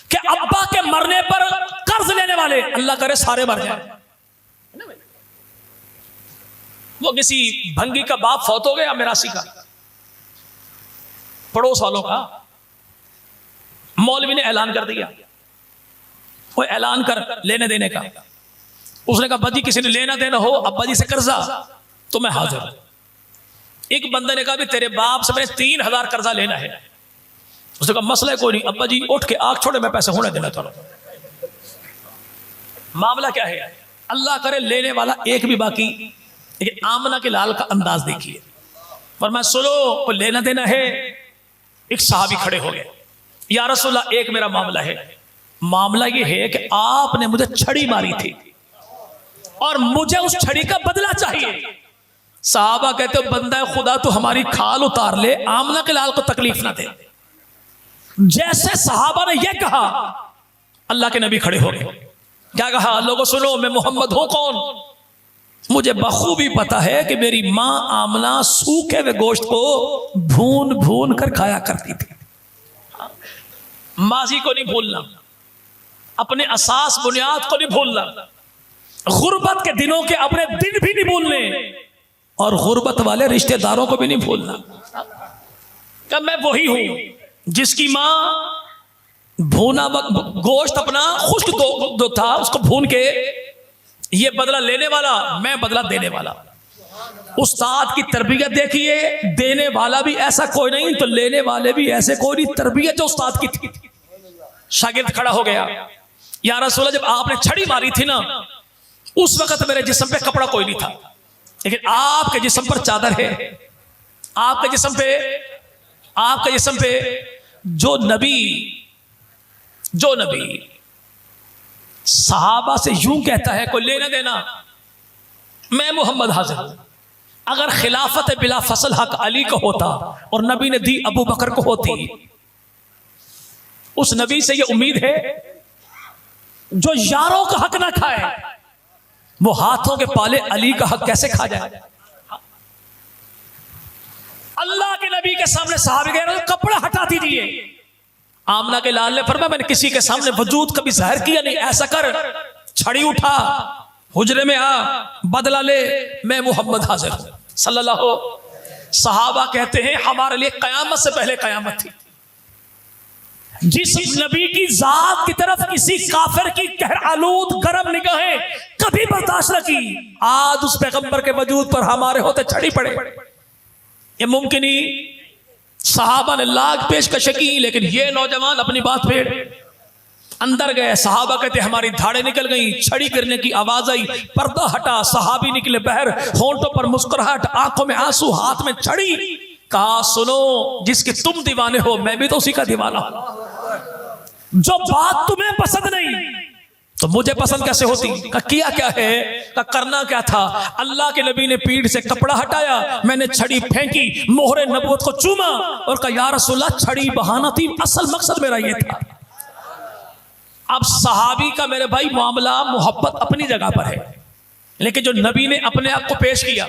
कि अब्बा के मरने पर कर्ज लेने वाले अल्लाह करे सारे मर जाए। वो किसी भंगी का बाप फौत हो गया मिरासी का, पड़ोस वालों का, मौलवी ने ऐलान कर दिया, वो ऐलान कर लेने देने का। उसने कहा अब्बा जी किसी ने लेना देना हो अब्बा जी से कर्जा तो मैं हाजिर हूं। एक बंदे ने कहा भी तेरे बाप से मैंने 3000 कर्जा लेना है। उसने कहा मसला कोई नहीं अब्बा जी उठ के आग छोड़े मैं पैसे होने देना चाहता हूं। मामला क्या है? अल्लाह करे लेने वाला एक भी बाकी। लेकिन आमना के लाल का अंदाज देखिए, फरमाया सुनो वो लेना देना है। एक साहबी खड़े हो गए, या रसूलल्लाह एक मेरा मामला है। मामला ये है कि आपने मुझे छड़ी मारी थी और मुझे उस छड़ी का बदला चाहिए। साहबा कहते हो बंदा खुदा तो हमारी खाल उतार ले, आमना के लाल को तकलीफ ना दे। जैसे साहबा ने यह कहा अल्लाह के नबी खड़े हो गए। क्या कहा? लोगों सुनो मैं मोहम्मद हूं। कौन? मुझे बखूबी पता है कि मेरी मां आमना सूखे हुए गोश्त को भून भून कर खाया करती थी। माजी को नहीं भूलना, अपने असास बुनियाद को नहीं भूलना, गुर्बत के दिनों के अपने दिन भी नहीं भूलने और गुर्बत वाले रिश्तेदारों को भी नहीं भूलना। क्या मैं वही हूं जिसकी मां भूना गोश्त अपना खुश्क दो था उसको भून के, ये बदला लेने वाला मैं बदला देने वाला। उस्ताद की तरबियत देखिए, देने वाला भी ऐसा कोई नहीं तो लेने वाले भी ऐसे कोई नहीं। तरबियत जो उस्ताद की थी। शागिर्द खड़ा हो गया, या रसूलल्लाह जब आपने छड़ी मारी थी ना उस वक्त मेरे जिस्म पे कपड़ा कोई नहीं था, लेकिन आपके जिस्म पर चादर है। आपके जिस्म पे जो नबी सहाबा से यूं कहता है कोई लेना देना, मैं मोहम्मद हाजिर हूं। अगर खिलाफत बिला फसल हक अली को होता और नबी ने दी अबू बकर को होती, उस नबी से ये उम्मीद है जो यारों का हक ना खाए वो हाथों के पाले अली का हक कैसे खा जाए? अल्लाह के नबी के सामने साहबी कह रहे कपड़ा हटा दीजिए। आमना के लाल ने फरमाया मैंने किसी के सामने वजूद कभी जाहिर किया नहीं। ऐसा कर, छड़ी उठा, हुजरे में आ, बदला ले, मैं मोहम्मद हाजिर हूं सल्लल्लाहु। सहाबा कहते हैं हमारे लिए कयामत से पहले कयामत थी। जिस नबी की जात की तरफ किसी काफिर की कहर आलूद गरम निगाहें कभी बर्दाश्त न की, आज उस पैगंबर के वजूद पर हमारे होते छड़ी पड़े, ये मुमकिन ही। सहाबा ने लाख पेशकश की, लेकिन ये नौजवान अपनी बात पे अंदर गए। सहाबा कहते हमारी धाड़े निकल गई, छड़ी गिरने की आवाज आई, पर्दा हटा, सहाबी निकले बहर, होंठों पर मुस्कुराहट, आंखों में आंसू, हाथ में छड़ी। कहा सुनो जिसके तुम दीवाने हो मैं भी तो उसी का दीवाना हूं। जो बात तुम्हें पसंद नहीं तो मुझे पसंद कैसे होती? का किया क्या है? का करना क्या था? अल्लाह के नबी ने पीठ से कपड़ा हटाया, मैंने छड़ी फेंकी, मोहरे नबूवत को चूमा और कहा या रसूलल्लाह छड़ी बहाना थी, असल मकसद मेरा ये था। अब सहाबी का मेरे भाई मामला मोहब्बत अपनी जगह पर है, लेकिन जो नबी ने अपने आप को पेश किया।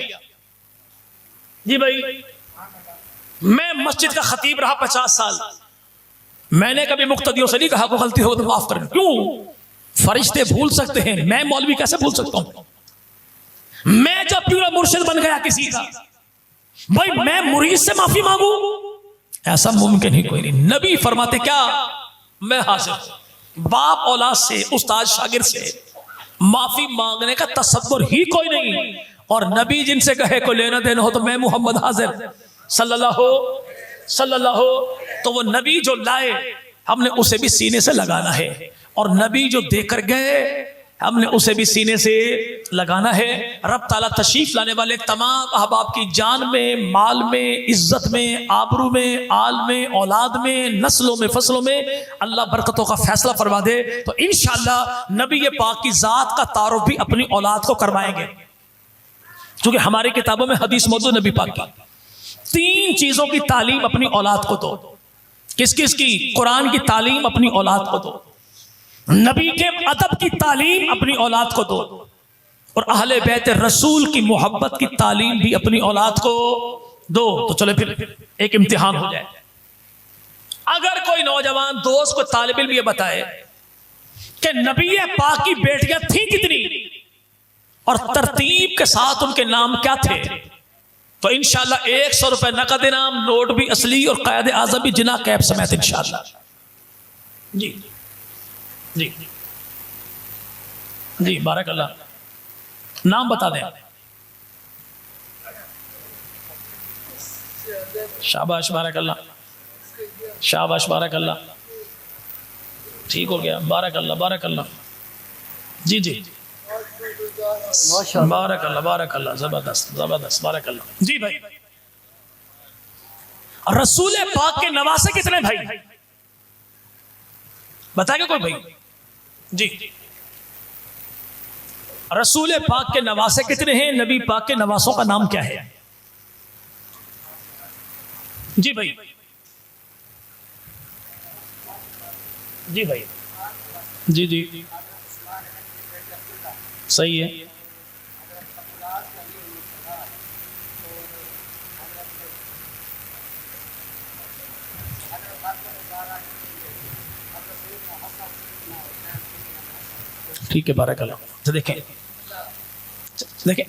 जी भाई मैं मस्जिद का खतीब रहा 50 साल, मैंने कभी मुक्तदियों से नहीं कहा को गलती हो तो माफ कर। क्यों? फरिश्ते भूल सकते हैं, मैं मौलवी कैसे भूल सकता हूं? मैं जब पूरा मुर्शिद बन गया किसी का, भाई मैं मुरीद से माफी मांगू? ऐसा मुमकिन ही कोई नहीं। नबी फरमाते क्या? मैं हाजिर। बाप औलाद से, उस्ताद शागिर्द से माफी मांगने का तसव्वुर ही कोई नहीं। और नबी जिनसे कहे कोई लेना देना हो तो मैं मोहम्मद हाजिर सल्लल्लाहु। तो वो नबी जो लाए हमने उसे भी सीने से लगाना है, और नबी जो देकर गए हमने उसे भी सीने से लगाना है। रब ताला तशरीफ लाने वाले तमाम अहबाब की जान में, माल में, इज्जत में, आबरू में, आल में, औलाद में, नस्लों में, फसलों में अल्लाह बरकतों का फैसला फरमा दे। तो इंशाअल्लाह नबी ये पाक की जात का तारुफ भी अपनी औलाद को करवाएंगे, क्योंकि हमारी किताबों में हदीस मौजूद नबी पाक की 3 चीजों की तालीम अपनी औलाद को दो। किस किस की? कुरान की तालीम अपनी औलाद को दो, नबी के अदब की तालीम अपनी औलाद को दो, और अहले बैत रसूल की मोहब्बत की तालीम भी अपनी औलाद को दो। तो चलो फिर एक इम्तिहान हो जाए। अगर कोई नौजवान दोस्त को तालिब इल्म ये बताए कि नबी पाक की बेटियां थी कितनी और तरतीब के साथ उनके नाम क्या थे, तो इंशाल्लाह 100 रुपए नकद इनाम, नोट भी असली और कायदे आजम भी जिना कैब समेत इंशाल्लाह। जी जी जी, बारकल्लाह। नाम बता दें। शाबाश, बारकल्लाह, शाबाश, बारकल्लाह, ठीक हो गया, बारकल्लाह, बारकल्लाह। जी जी, बारकल्लाह, बारकल्लाह, जबरदस्त, जबरदस्त, बारकल्लाह। जी भाई, रसूल पाक के नवासे कितने भाई बताएगा कोई भाई? जी, रसूल पाक के नवासे कितने हैं? नबी पाक के नवासों का नाम क्या है? जी भाई, जी भाई, जी जी, सही है। ठीक है, बारकल्लाह। तो देखें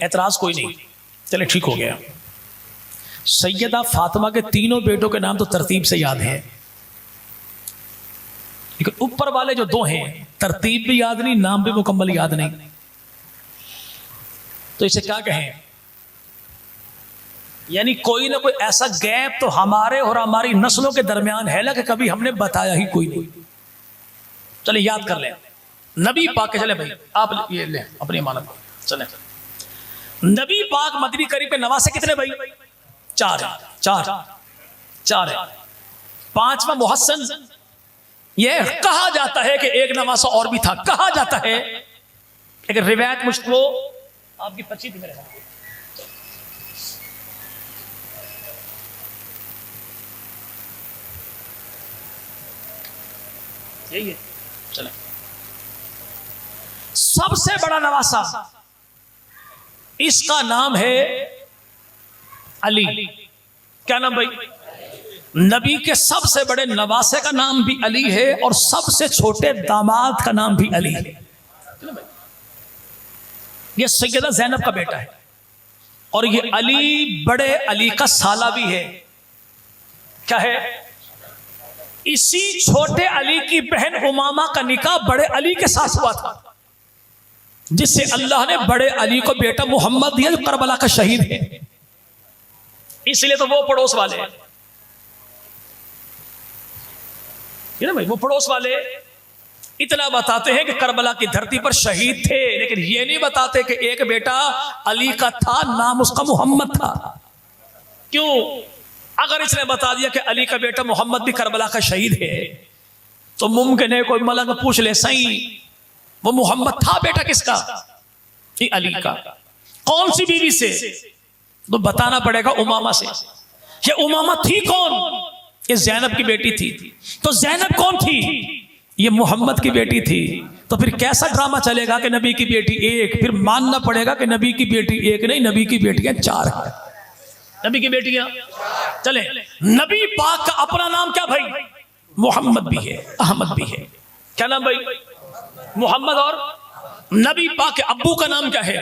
एतराज कोई नहीं, चले ठीक हो गया। सैयदा फातिमा के तीनों बेटों के नाम तो तरतीब से याद है, लेकिन ऊपर वाले जो दो हैं तरतीब भी याद नहीं, नाम भी मुकम्मल याद नहीं। तो इसे क्या कहें? यानी कोई ना कोई ऐसा गैप तो हमारे और हमारी नस्लों के दरमियान है ना कि कभी हमने बताया ही कोई नहीं। चले याद कर लें नबी पाक के। चले भाई आप ये लें अपनी अमानत। चले, नबी पाक मदनी करीब के नवासे कितने भाई? चार है। पांचवा मुहस्सन। यह कहा जाता है कि एक नवासा और भी था, कहा जाता है, लेकिन रिवायत मुश्किल आपकी 25 थी मेरे साथ। यही है। चले, सबसे बड़ा नवासा इसका नाम है अली। क्या नाम भाई? नबी के सबसे बड़े नवासे का नाम भी अली है और सबसे छोटे दामाद का नाम भी अली है। यह सैयदा ज़ैनब का बेटा है और ये अली बड़े अली का साला भी है। क्या है? इसी छोटे अली की बहन उमामा का निकाह बड़े अली के साथ हुआ था, जिससे अल्लाह ने बड़े अली को बेटा मोहम्मद दिया जो करबला का शहीद है। इसलिए तो वो पड़ोस वाले ना भाई, वो पड़ोस वाले इतना बताते हैं कि करबला की धरती पर शहीद थे, लेकिन ये नहीं बताते कि एक बेटा अली का था, नाम उसका मोहम्मद था। क्यों? अगर इसने बता दिया कि अली का बेटा मोहम्मद भी करबला का शहीद है, तो मुमकिन है कोई मलंग पूछ ले, सही वो मोहम्मद था बेटा किसका? ये अली का। कौन सी बीवी से? तो बताना पड़ेगा उमामा से। ये उमामा थी कौन? ये ज़ैनब की बेटी थी। तो ज़ैनब कौन थी? ये मोहम्मद की बेटी थी। तो फिर कैसा ड्रामा चलेगा कि नबी की बेटी एक? फिर मानना पड़ेगा कि नबी की बेटी एक नहीं, नबी की बेटियां 4 है। नबी की बेटियां चले। नबी पाक का अपना नाम क्या भाई? मोहम्मद भी है, अहमद भी है। क्या नाम भाई? मोहम्मद। और नबी पाक के अब्बू का नाम क्या है?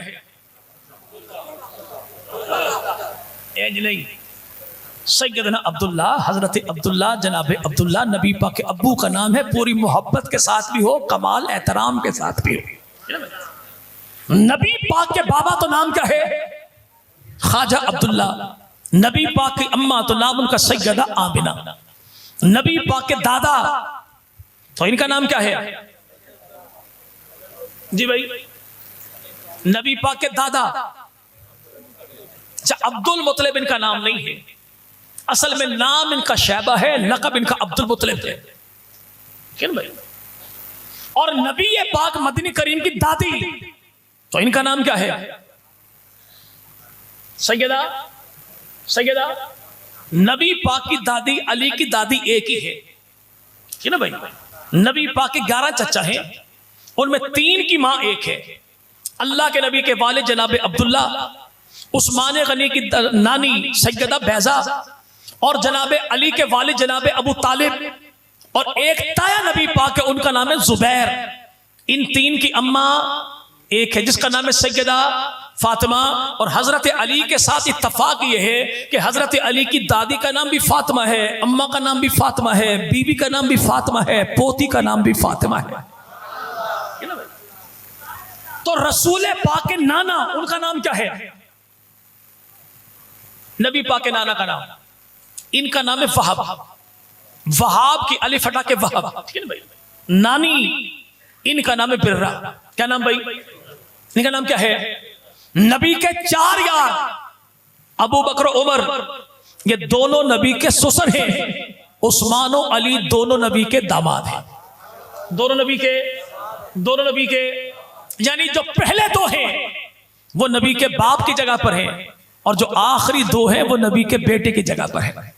एज नहीं, सैयदना अब्दुल्ला, हजरत अब्दुल्ला, जनाब अब्दुल्ला नबी पाक के अब्बू का नाम है। पूरी मोहब्बत के साथ भी हो, कमाल एहतराम के साथ भी हो। नबी पाक के बाबा तो नाम क्या है? ख्वाजा अब्दुल्ला। नबी पाक की अम्मा तो नाम उनका सैयदा आमिना। नबी पाक के दादा तो इनका नाम क्या है? जी भाई, नबी पाक के दादा अब्दुल मुतलिब इनका नाम नहीं है, असल में नाम इनका शैबा है, लक़ब इनका अब्दुल मुतलिब है। क्यों भाई? और नबी पाक मदनी करीम की दादी तो इनका नाम क्या है? सैयदा। नबी पाक की दादी अली की दादी एक ही है, ठीक ना भाई? नबी पाक के 11 चचा हैं, उनमें 3 की मां एक है। अल्लाह के नबी के वालिद जनाब अब्दुल्ला, उस्मान गनी की नानी सैयदा बैजा और जनाबे अली के वालिद जनाबे अबू तालिब, और एक ताया नबी पाक है उनका नाम है जुबैर। इन तीन की अम्मा एक है जिसका नाम है सैयदा फातिमा। और हजरत अली के साथ इत्तफाक ये है कि हजरत अली की दादी का नाम भी फातिमा है, अम्मा का नाम भी फातिमा है, बीवी का नाम भी फातिमा है, पोती का नाम भी फातिमा है। तो रसूल पाक के नाना उनका नाम क्या है? नबी पाक के नाना का नाम, इनका नाम है वहाब। वहाब की अलिफ हटा के वहाब, ठीक है भाई। नानी इनका नाम है बिर्रा। क्या नाम भाई? इनका नाम क्या है? नबी के 4 यार अबू बकर उमर, ये दोनों नबी के ससुर हैं। उस्मान और अली दोनों नबी के दामाद हैं। दोनों नबी के यानी जो पहले 2 हैं वो नबी के बाप की जगह पर हैं, और जो आखिरी 2 हैं वो नबी के बेटे की जगह पर है।